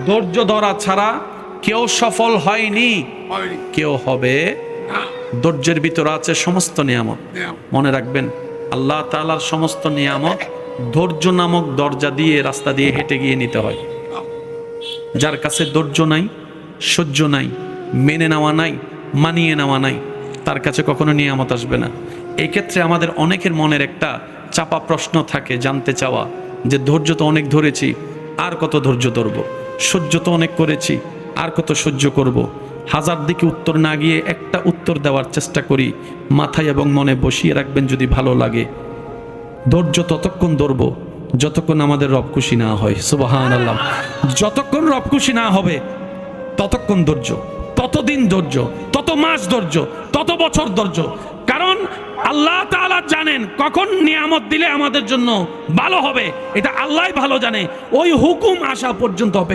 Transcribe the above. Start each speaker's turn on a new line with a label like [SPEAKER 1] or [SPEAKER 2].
[SPEAKER 1] ধৈর্য ধরা ছাড়া কেউ সফল হয়নি, কেউ হবে। ধৈর্যের ভিতরে আছে সমস্ত নিয়ামত। মনে রাখবেন, আল্লাহ তাআলার সমস্ত নিয়ামত ধৈর্য নামক দরজা দিয়ে, রাস্তা দিয়ে হেঁটে গিয়ে নিতে হয়। যার কাছে ধৈর্য নাই, সহ্য নাই, মেনে নেওয়া নাই, মানিয়ে নেওয়া নাই, তার কাছে কখনো নিয়ামত আসবে না। এই ক্ষেত্রে আমাদের অনেকের মনের একটা চাপা প্রশ্ন থাকে, জানতে চাওয়া যে ধৈর্য তো অনেক ধরেছি, আর কত ধৈর্য ধরবো? সহ্য তো অনেক করেছি, আর কত সহ্য করব? হাজার দিকে উত্তর না গিয়ে একটা উত্তর দেওয়ার চেষ্টা করি, মাথায় এবং মনে বসিয়ে রাখবেন যদি ভালো লাগে। ধৈর্য ততক্ষণ ধরবো যতক্ষণ আমাদের রব খুশি না হয়। সুবহানাল্লাহ। যতক্ষণ রব খুশি না হবে ততক্ষণ ধৈর্য, ততদিন ধৈর্য, তত মাস ধৈর্য, তত বছর ধৈর্য। কারণ আল্লাহ তাআলা জানেন কখন নিয়ামত দিলে আমাদের জন্য ভালো হবে, এটা আল্লাহই ভালো জানে। ওই হুকুম আসা পর্যন্ত অপেক্ষা